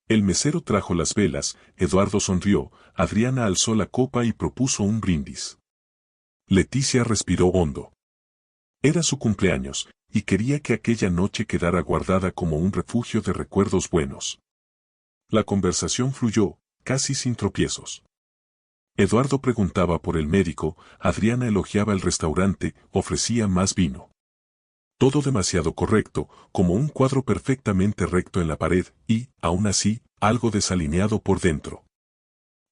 El mesero trajo las velas, Eduardo sonrió, Adriana alzó la copa y propuso un brindis. Leticia respiró hondo. Era su cumpleaños, y quería que aquella noche quedara guardada como un refugio de recuerdos buenos. La conversación fluyó, casi sin tropiezos. Eduardo preguntaba por el médico, Adriana elogiaba el restaurante, ofrecía más vino. Todo demasiado correcto, como un cuadro perfectamente recto en la pared, y, aún así, algo desalineado por dentro.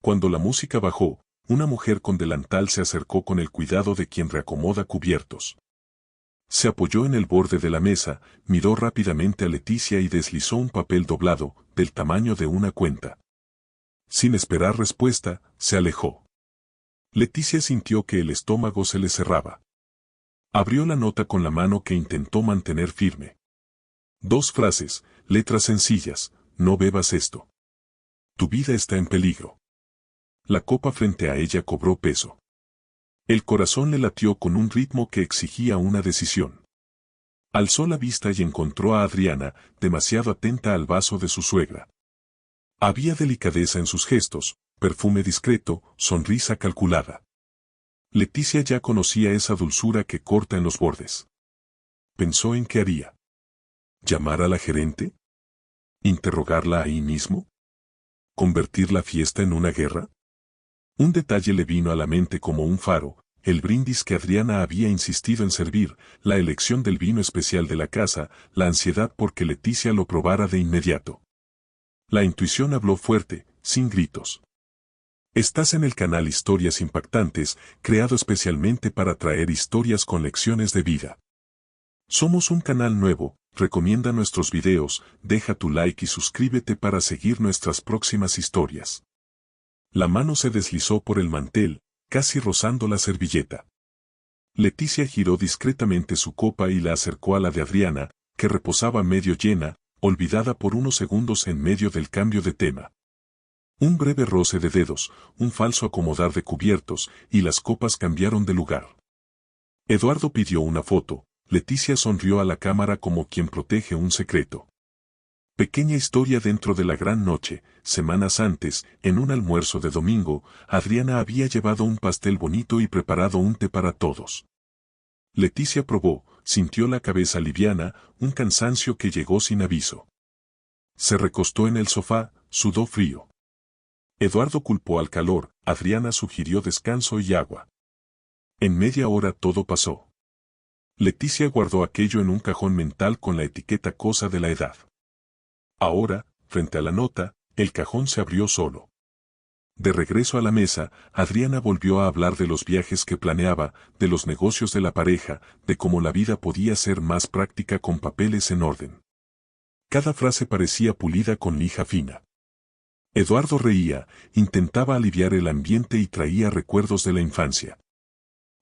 Cuando la música bajó, una mujer con delantal se acercó con el cuidado de quien reacomoda cubiertos. Se apoyó en el borde de la mesa, miró rápidamente a Leticia y deslizó un papel doblado, del tamaño de una cuenta. Sin esperar respuesta, se alejó. Leticia sintió que el estómago se le cerraba. Abrió la nota con la mano que intentó mantener firme. 2 frases, letras sencillas, no bebas esto. Tu vida está en peligro. La copa frente a ella cobró peso. El corazón le latió con un ritmo que exigía una decisión. Alzó la vista y encontró a Adriana, demasiado atenta al vaso de su suegra. Había delicadeza en sus gestos, perfume discreto, sonrisa calculada. Leticia ya conocía esa dulzura que corta en los bordes. Pensó en qué haría. ¿Llamar a la gerente? ¿Interrogarla ahí mismo? ¿Convertir la fiesta en una guerra? Un detalle le vino a la mente como un faro, el brindis que Adriana había insistido en servir, la elección del vino especial de la casa, la ansiedad por que Leticia lo probara de inmediato. La intuición habló fuerte, sin gritos. Estás en el canal Historias Impactantes, creado especialmente para traer historias con lecciones de vida. Somos un canal nuevo, recomienda nuestros videos, deja tu like y suscríbete para seguir nuestras próximas historias. La mano se deslizó por el mantel, casi rozando la servilleta. Leticia giró discretamente su copa y la acercó a la de Adriana, que reposaba medio llena, olvidada por unos segundos en medio del cambio de tema. Un breve roce de dedos, un falso acomodar de cubiertos, y las copas cambiaron de lugar. Eduardo pidió una foto, Leticia sonrió a la cámara como quien protege un secreto. Pequeña historia dentro de la gran noche, semanas antes, en un almuerzo de domingo, Adriana había llevado un pastel bonito y preparado un té para todos. Leticia probó, sintió la cabeza liviana, un cansancio que llegó sin aviso. Se recostó en el sofá, sudó frío. Eduardo culpó al calor, Adriana sugirió descanso y agua. En media hora todo pasó. Leticia guardó aquello en un cajón mental con la etiqueta cosa de la edad. Ahora, frente a la nota, el cajón se abrió solo. De regreso a la mesa, Adriana volvió a hablar de los viajes que planeaba, de los negocios de la pareja, de cómo la vida podía ser más práctica con papeles en orden. Cada frase parecía pulida con lija fina. Eduardo reía, intentaba aliviar el ambiente y traía recuerdos de la infancia.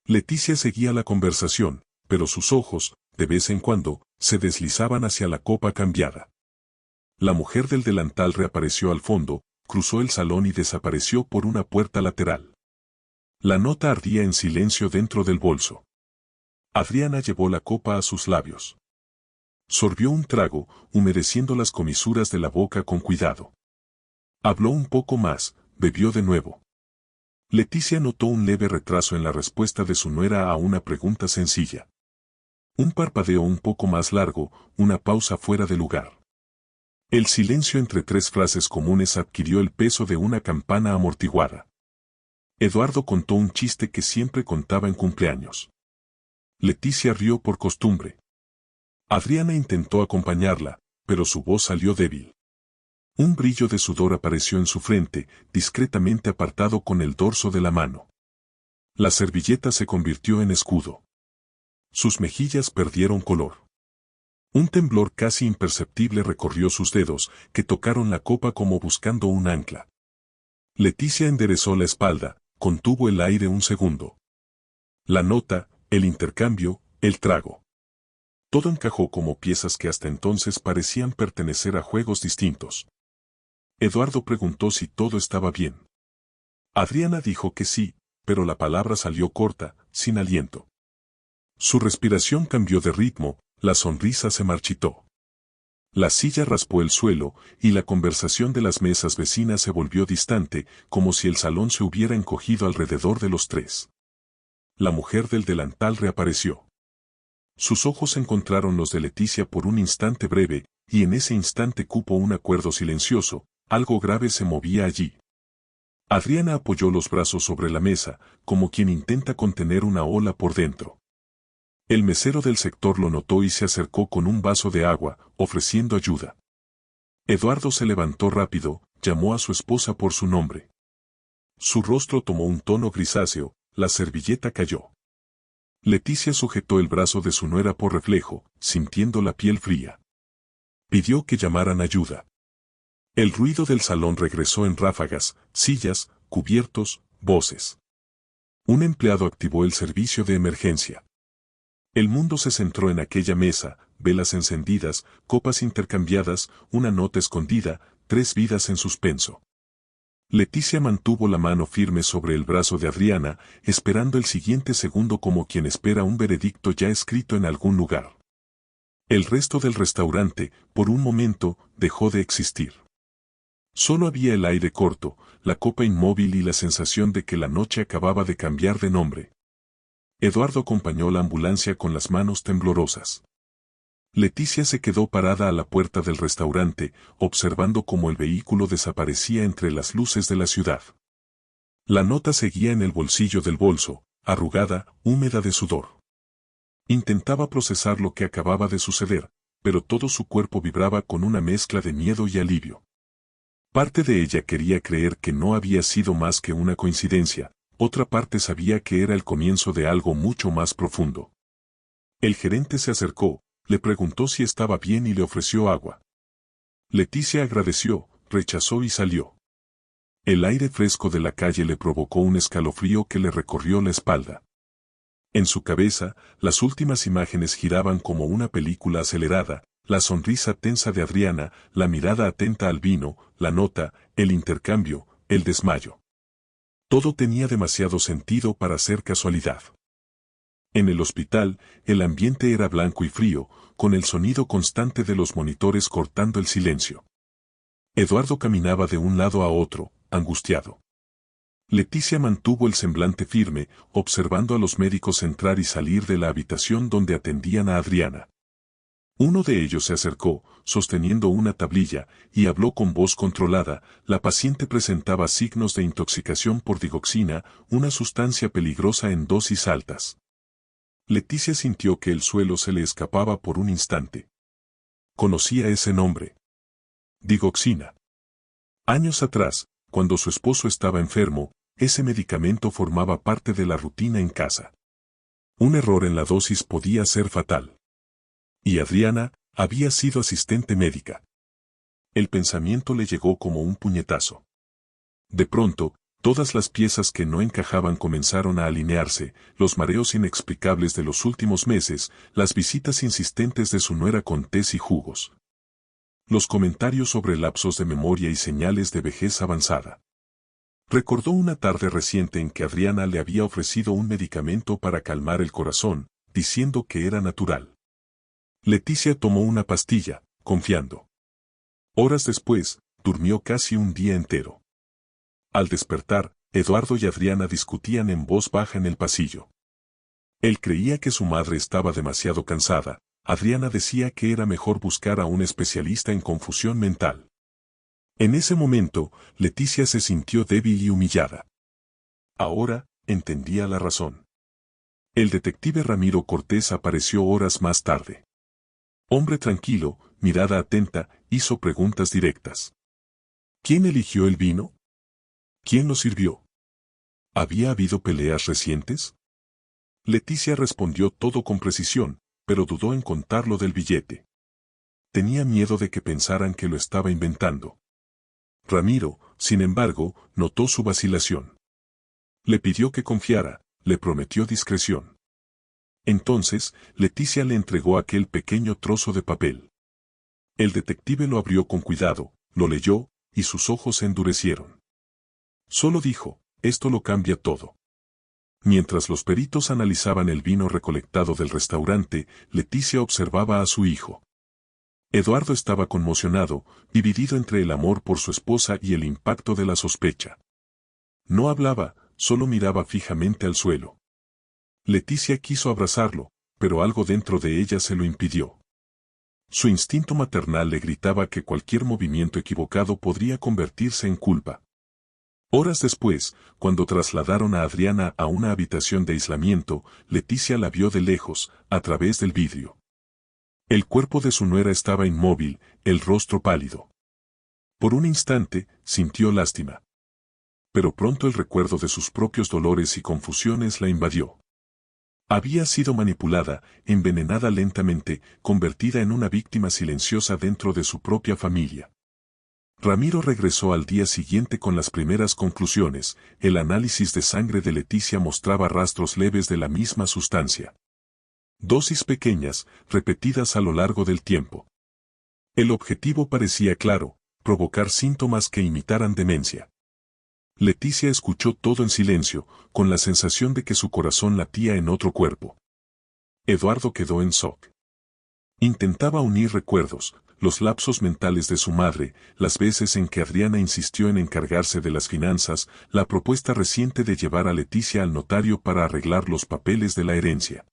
Leticia seguía la conversación, pero sus ojos, de vez en cuando, se deslizaban hacia la copa cambiada. La mujer del delantal reapareció al fondo, cruzó el salón y desapareció por una puerta lateral. La nota ardía en silencio dentro del bolso. Adriana llevó la copa a sus labios. Sorbió un trago, humedeciendo las comisuras de la boca con cuidado. Habló un poco más, bebió de nuevo. Leticia notó un leve retraso en la respuesta de su nuera a una pregunta sencilla. Un parpadeo un poco más largo, una pausa fuera de lugar. El silencio entre 3 frases comunes adquirió el peso de una campana amortiguada. Eduardo contó un chiste que siempre contaba en cumpleaños. Leticia rió por costumbre. Adriana intentó acompañarla, pero su voz salió débil. Un brillo de sudor apareció en su frente, discretamente apartado con el dorso de la mano. La servilleta se convirtió en escudo. Sus mejillas perdieron color. Un temblor casi imperceptible recorrió sus dedos, que tocaron la copa como buscando un ancla. Leticia enderezó la espalda, contuvo el aire un segundo. La nota, el intercambio, el trago. Todo encajó como piezas que hasta entonces parecían pertenecer a juegos distintos. Eduardo preguntó si todo estaba bien. Adriana dijo que sí, pero la palabra salió corta, sin aliento. Su respiración cambió de ritmo, la sonrisa se marchitó. La silla raspó el suelo, y la conversación de las mesas vecinas se volvió distante, como si el salón se hubiera encogido alrededor de los tres. La mujer del delantal reapareció. Sus ojos encontraron los de Leticia por un instante breve, y en ese instante cupo un acuerdo silencioso, algo grave se movía allí. Adriana apoyó los brazos sobre la mesa, como quien intenta contener una ola por dentro. El mesero del sector lo notó y se acercó con un vaso de agua, ofreciendo ayuda. Eduardo se levantó rápido, llamó a su esposa por su nombre. Su rostro tomó un tono grisáceo, la servilleta cayó. Leticia sujetó el brazo de su nuera por reflejo, sintiendo la piel fría. Pidió que llamaran ayuda. El ruido del salón regresó en ráfagas, sillas, cubiertos, voces. Un empleado activó el servicio de emergencia. El mundo se centró en aquella mesa, velas encendidas, copas intercambiadas, una nota escondida, 3 vidas en suspenso. Leticia mantuvo la mano firme sobre el brazo de Adriana, esperando el siguiente segundo como quien espera un veredicto ya escrito en algún lugar. El resto del restaurante, por un momento, dejó de existir. Solo había el aire corto, la copa inmóvil y la sensación de que la noche acababa de cambiar de nombre. Eduardo acompañó la ambulancia con las manos temblorosas. Leticia se quedó parada a la puerta del restaurante, observando cómo el vehículo desaparecía entre las luces de la ciudad. La nota seguía en el bolsillo del bolso, arrugada, húmeda de sudor. Intentaba procesar lo que acababa de suceder, pero todo su cuerpo vibraba con una mezcla de miedo y alivio. Parte de ella quería creer que no había sido más que una coincidencia, otra parte sabía que era el comienzo de algo mucho más profundo. El gerente se acercó, le preguntó si estaba bien y le ofreció agua. Leticia agradeció, rechazó y salió. El aire fresco de la calle le provocó un escalofrío que le recorrió la espalda. En su cabeza, las últimas imágenes giraban como una película acelerada, la sonrisa tensa de Adriana, la mirada atenta al vino, la nota, el intercambio, el desmayo. Todo tenía demasiado sentido para ser casualidad. En el hospital, el ambiente era blanco y frío, con el sonido constante de los monitores cortando el silencio. Eduardo caminaba de un lado a otro, angustiado. Leticia mantuvo el semblante firme, observando a los médicos entrar y salir de la habitación donde atendían a Adriana. Uno de ellos se acercó, sosteniendo una tablilla, y habló con voz controlada. La paciente presentaba signos de intoxicación por digoxina, una sustancia peligrosa en dosis altas. Leticia sintió que el suelo se le escapaba por un instante. Conocía ese nombre. Digoxina. Años atrás, cuando su esposo estaba enfermo, ese medicamento formaba parte de la rutina en casa. Un error en la dosis podía ser fatal. Y Adriana había sido asistente médica. El pensamiento le llegó como un puñetazo. De pronto, todas las piezas que no encajaban comenzaron a alinearse, los mareos inexplicables de los últimos meses, las visitas insistentes de su nuera con tés y jugos. Los comentarios sobre lapsos de memoria y señales de vejez avanzada. Recordó una tarde reciente en que Adriana le había ofrecido un medicamento para calmar el corazón, diciendo que era natural. Leticia tomó una pastilla, confiando. Horas después, durmió casi un día entero. Al despertar, Eduardo y Adriana discutían en voz baja en el pasillo. Él creía que su madre estaba demasiado cansada, Adriana decía que era mejor buscar a un especialista en confusión mental. En ese momento, Leticia se sintió débil y humillada. Ahora, entendía la razón. El detective Ramiro Cortés apareció horas más tarde. Hombre tranquilo, mirada atenta, hizo preguntas directas. ¿Quién eligió el vino? ¿Quién lo sirvió? ¿Había habido peleas recientes? Leticia respondió todo con precisión, pero dudó en contar lo del billete. Tenía miedo de que pensaran que lo estaba inventando. Ramiro, sin embargo, notó su vacilación. Le pidió que confiara, le prometió discreción. Entonces, Leticia le entregó aquel pequeño trozo de papel. El detective lo abrió con cuidado, lo leyó, y sus ojos se endurecieron. Solo dijo, esto lo cambia todo. Mientras los peritos analizaban el vino recolectado del restaurante, Leticia observaba a su hijo. Eduardo estaba conmocionado, dividido entre el amor por su esposa y el impacto de la sospecha. No hablaba, solo miraba fijamente al suelo. Leticia quiso abrazarlo, pero algo dentro de ella se lo impidió. Su instinto maternal le gritaba que cualquier movimiento equivocado podría convertirse en culpa. Horas después, cuando trasladaron a Adriana a una habitación de aislamiento, Leticia la vio de lejos, a través del vidrio. El cuerpo de su nuera estaba inmóvil, el rostro pálido. Por un instante, sintió lástima. Pero pronto el recuerdo de sus propios dolores y confusiones la invadió. Había sido manipulada, envenenada lentamente, convertida en una víctima silenciosa dentro de su propia familia. Ramiro regresó al día siguiente con las primeras conclusiones. El análisis de sangre de Leticia mostraba rastros leves de la misma sustancia. Dosis pequeñas, repetidas a lo largo del tiempo. El objetivo parecía claro, provocar síntomas que imitaran demencia. Leticia escuchó todo en silencio, con la sensación de que su corazón latía en otro cuerpo. Eduardo quedó en shock. Intentaba unir recuerdos, los lapsos mentales de su madre, las veces en que Adriana insistió en encargarse de las finanzas, la propuesta reciente de llevar a Leticia al notario para arreglar los papeles de la herencia.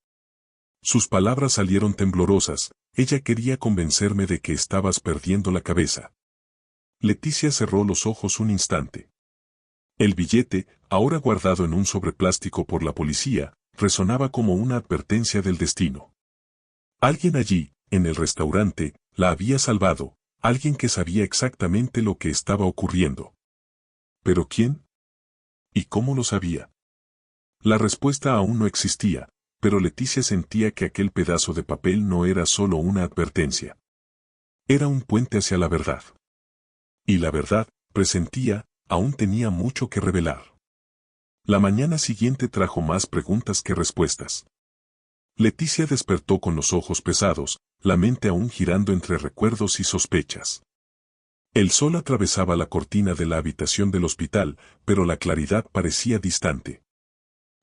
Sus palabras salieron temblorosas. Ella quería convencerme de que estabas perdiendo la cabeza. Leticia cerró los ojos un instante. El billete, ahora guardado en un sobreplástico por la policía, resonaba como una advertencia del destino. Alguien allí, en el restaurante, la había salvado, alguien que sabía exactamente lo que estaba ocurriendo. ¿Pero quién? ¿Y cómo lo sabía? La respuesta aún no existía, pero Leticia sentía que aquel pedazo de papel no era solo una advertencia. Era un puente hacia la verdad. Y la verdad, presentía, aún tenía mucho que revelar. La mañana siguiente trajo más preguntas que respuestas. Leticia despertó con los ojos pesados, la mente aún girando entre recuerdos y sospechas. El sol atravesaba la cortina de la habitación del hospital, pero la claridad parecía distante.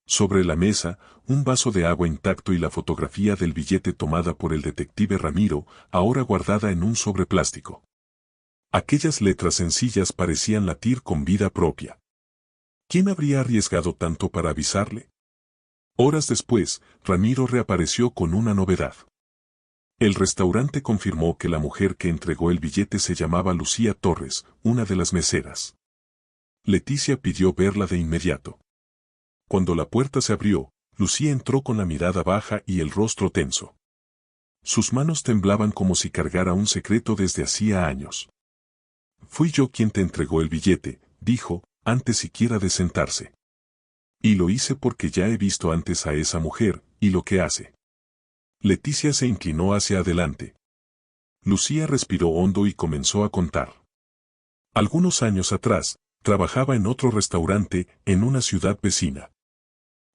Sobre la mesa, un vaso de agua intacto y la fotografía del billete tomada por el detective Ramiro, ahora guardada en un sobre plástico. Aquellas letras sencillas parecían latir con vida propia. ¿Quién habría arriesgado tanto para avisarle? Horas después, Ramiro reapareció con una novedad. El restaurante confirmó que la mujer que entregó el billete se llamaba Lucía Torres, una de las meseras. Leticia pidió verla de inmediato. Cuando la puerta se abrió, Lucía entró con la mirada baja y el rostro tenso. Sus manos temblaban como si cargara un secreto desde hacía años. Fui yo quien te entregó el billete, dijo, antes siquiera de sentarse. Y lo hice porque ya he visto antes a esa mujer, y lo que hace. Leticia se inclinó hacia adelante. Lucía respiró hondo y comenzó a contar. Algunos años atrás, trabajaba en otro restaurante, en una ciudad vecina.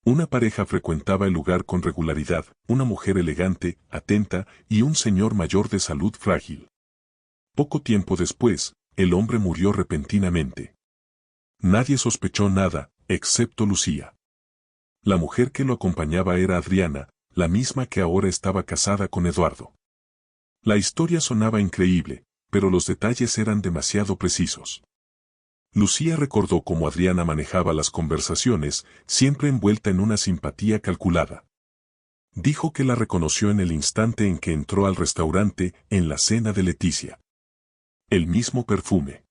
Una pareja frecuentaba el lugar con regularidad, una mujer elegante, atenta, y un señor mayor de salud frágil. Poco tiempo después, el hombre murió repentinamente. Nadie sospechó nada, excepto Lucía. La mujer que lo acompañaba era Adriana, la misma que ahora estaba casada con Eduardo. La historia sonaba increíble, pero los detalles eran demasiado precisos. Lucía recordó cómo Adriana manejaba las conversaciones, siempre envuelta en una simpatía calculada. Dijo que la reconoció en el instante en que entró al restaurante, en la cena de Leticia. El mismo perfume.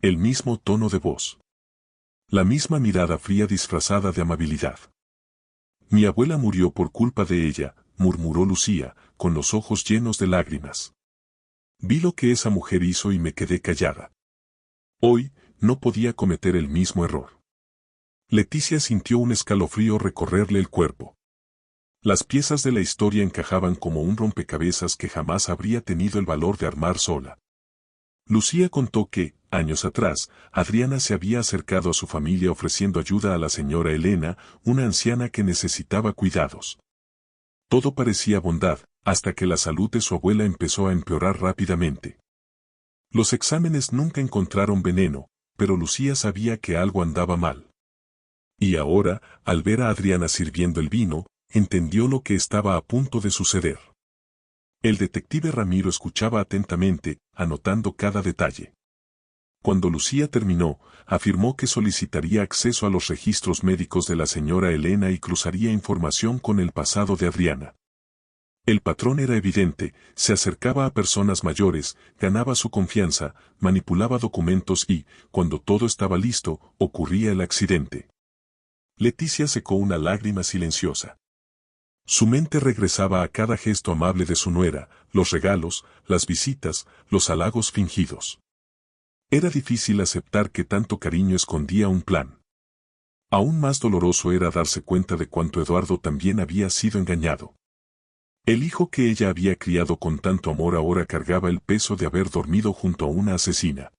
El mismo tono de voz. La misma mirada fría disfrazada de amabilidad. Mi abuela murió por culpa de ella, murmuró Lucía, con los ojos llenos de lágrimas. Vi lo que esa mujer hizo y me quedé callada. Hoy, no podía cometer el mismo error. Leticia sintió un escalofrío recorrerle el cuerpo. Las piezas de la historia encajaban como un rompecabezas que jamás habría tenido el valor de armar sola. Lucía contó que, años atrás, Adriana se había acercado a su familia ofreciendo ayuda a la señora Elena, una anciana que necesitaba cuidados. Todo parecía bondad, hasta que la salud de su abuela empezó a empeorar rápidamente. Los exámenes nunca encontraron veneno, pero Lucía sabía que algo andaba mal. Y ahora, al ver a Adriana sirviendo el vino, entendió lo que estaba a punto de suceder. El detective Ramiro escuchaba atentamente, anotando cada detalle. Cuando Lucía terminó, afirmó que solicitaría acceso a los registros médicos de la señora Elena y cruzaría información con el pasado de Adriana. El patrón era evidente, se acercaba a personas mayores, ganaba su confianza, manipulaba documentos y, cuando todo estaba listo, ocurría el accidente. Leticia secó una lágrima silenciosa. Su mente regresaba a cada gesto amable de su nuera, los regalos, las visitas, los halagos fingidos. Era difícil aceptar que tanto cariño escondía un plan. Aún más doloroso era darse cuenta de cuánto Eduardo también había sido engañado. El hijo que ella había criado con tanto amor ahora cargaba el peso de haber dormido junto a una asesina.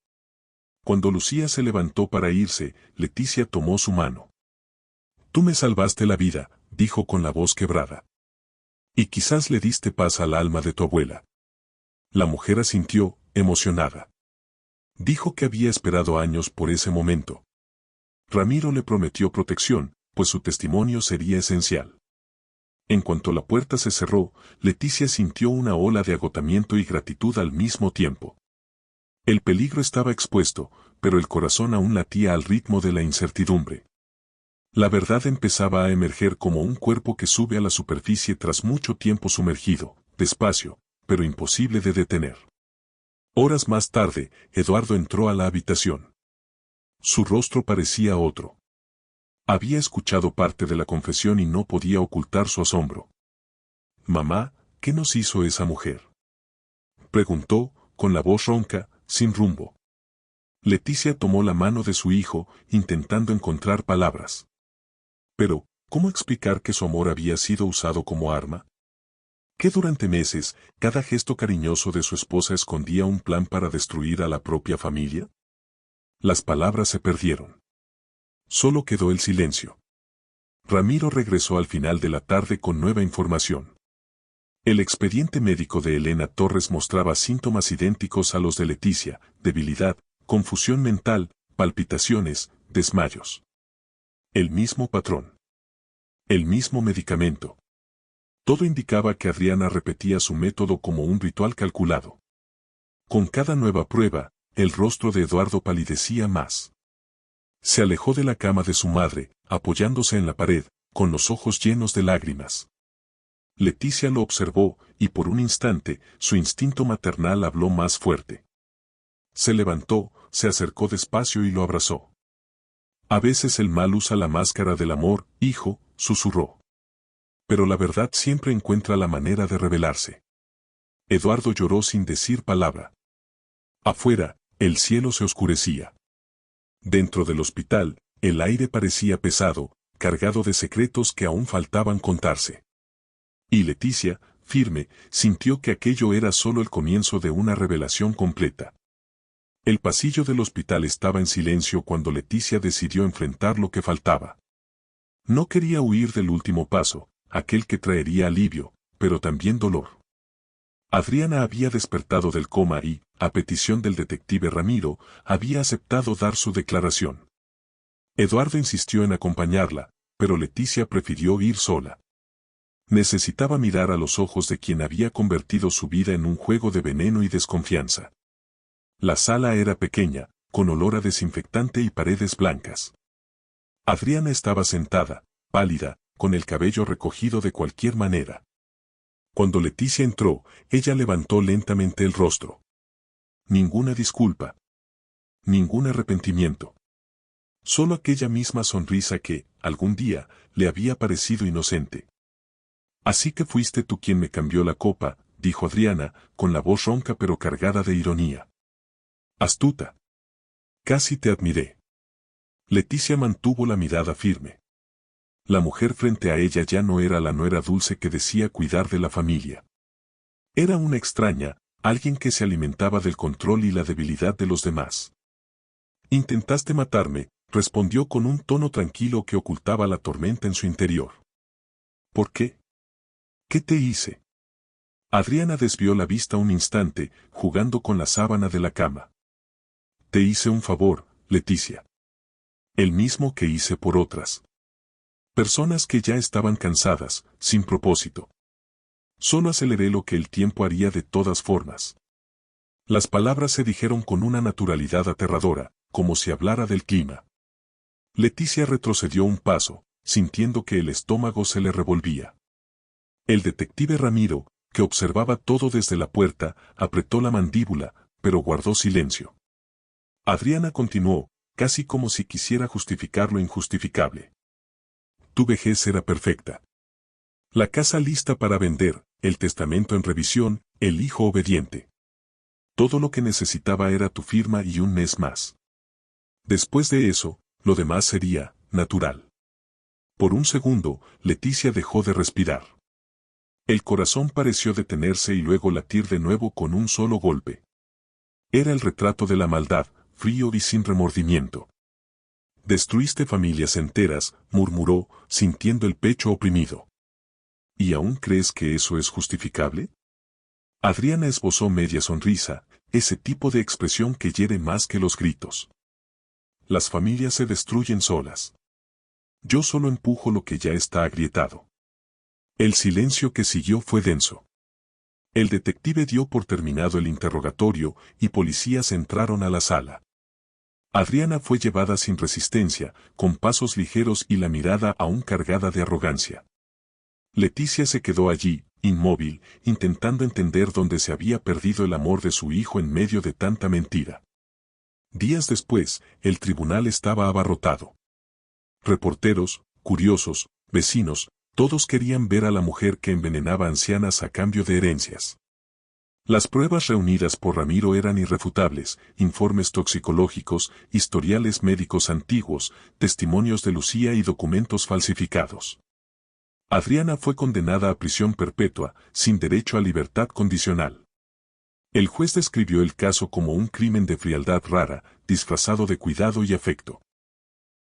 Cuando Lucía se levantó para irse, Leticia tomó su mano. «Tú me salvaste la vida», dijo con la voz quebrada. «Y quizás le diste paz al alma de tu abuela». La mujer asintió, emocionada. Dijo que había esperado años por ese momento. Ramiro le prometió protección, pues su testimonio sería esencial. En cuanto la puerta se cerró, Leticia sintió una ola de agotamiento y gratitud al mismo tiempo. El peligro estaba expuesto, pero el corazón aún latía al ritmo de la incertidumbre. La verdad empezaba a emerger como un cuerpo que sube a la superficie tras mucho tiempo sumergido, despacio, pero imposible de detener. Horas más tarde, Eduardo entró a la habitación. Su rostro parecía otro. Había escuchado parte de la confesión y no podía ocultar su asombro. «Mamá, ¿qué nos hizo esa mujer?», preguntó, con la voz ronca, sin rumbo. Leticia tomó la mano de su hijo, intentando encontrar palabras. Pero, ¿cómo explicar que su amor había sido usado como arma? Que durante meses, cada gesto cariñoso de su esposa escondía un plan para destruir a la propia familia. Las palabras se perdieron. Solo quedó el silencio. Ramiro regresó al final de la tarde con nueva información. El expediente médico de Elena Torres mostraba síntomas idénticos a los de Leticia: debilidad, confusión mental, palpitaciones, desmayos. El mismo patrón. El mismo medicamento. Todo indicaba que Adriana repetía su método como un ritual calculado. Con cada nueva prueba, el rostro de Eduardo palidecía más. Se alejó de la cama de su madre, apoyándose en la pared, con los ojos llenos de lágrimas. Leticia lo observó, y por un instante, su instinto maternal habló más fuerte. Se levantó, se acercó despacio y lo abrazó. «A veces el mal usa la máscara del amor, hijo», susurró. «Pero la verdad siempre encuentra la manera de revelarse». Eduardo lloró sin decir palabra. Afuera, el cielo se oscurecía. Dentro del hospital, el aire parecía pesado, cargado de secretos que aún faltaban contarse. Y Leticia, firme, sintió que aquello era solo el comienzo de una revelación completa. El pasillo del hospital estaba en silencio cuando Leticia decidió enfrentar lo que faltaba. No quería huir del último paso, aquel que traería alivio, pero también dolor. Adriana había despertado del coma y, a petición del detective Ramiro, había aceptado dar su declaración. Eduardo insistió en acompañarla, pero Leticia prefirió ir sola. Necesitaba mirar a los ojos de quien había convertido su vida en un juego de veneno y desconfianza. La sala era pequeña, con olor a desinfectante y paredes blancas. Adriana estaba sentada, pálida, con el cabello recogido de cualquier manera. Cuando Leticia entró, ella levantó lentamente el rostro. Ninguna disculpa. Ningún arrepentimiento. Solo aquella misma sonrisa que, algún día, le había parecido inocente. «Así que fuiste tú quien me cambió la copa», dijo Adriana, con la voz ronca pero cargada de ironía. «Astuta. Casi te admiré». Leticia mantuvo la mirada firme. La mujer frente a ella ya no era la nuera dulce que decía cuidar de la familia. Era una extraña, alguien que se alimentaba del control y la debilidad de los demás. «Intentaste matarme», respondió con un tono tranquilo que ocultaba la tormenta en su interior. «¿Por qué? ¿Qué te hice?». Adriana desvió la vista un instante, jugando con la sábana de la cama. «Te hice un favor, Leticia. El mismo que hice por otras. Personas que ya estaban cansadas, sin propósito. Solo aceleré lo que el tiempo haría de todas formas. Las palabras se dijeron con una naturalidad aterradora, como si hablara del clima. Leticia retrocedió un paso, sintiendo que el estómago se le revolvía. El detective Ramiro, que observaba todo desde la puerta, apretó la mandíbula, pero guardó silencio. Adriana continuó, casi como si quisiera justificar lo injustificable. Tu vejez era perfecta. La casa lista para vender, el testamento en revisión, el hijo obediente. Todo lo que necesitaba era tu firma y un mes más. Después de eso, lo demás sería natural. Por un segundo, Leticia dejó de respirar. El corazón pareció detenerse y luego latir de nuevo con un solo golpe. Era el retrato de la maldad, frío y sin remordimiento. Destruiste familias enteras, murmuró, sintiendo el pecho oprimido. ¿Y aún crees que eso es justificable? Adriana esbozó media sonrisa, ese tipo de expresión que hiere más que los gritos. Las familias se destruyen solas. Yo solo empujo lo que ya está agrietado. El silencio que siguió fue denso. El detective dio por terminado el interrogatorio y policías entraron a la sala. Adriana fue llevada sin resistencia, con pasos ligeros y la mirada aún cargada de arrogancia. Leticia se quedó allí, inmóvil, intentando entender dónde se había perdido el amor de su hijo en medio de tanta mentira. Días después, el tribunal estaba abarrotado. Reporteros, curiosos, vecinos, todos querían ver a la mujer que envenenaba ancianas a cambio de herencias. Las pruebas reunidas por Ramiro eran irrefutables, informes toxicológicos, historiales médicos antiguos, testimonios de Lucía y documentos falsificados. Adriana fue condenada a prisión perpetua, sin derecho a libertad condicional. El juez describió el caso como un crimen de frialdad rara, disfrazado de cuidado y afecto.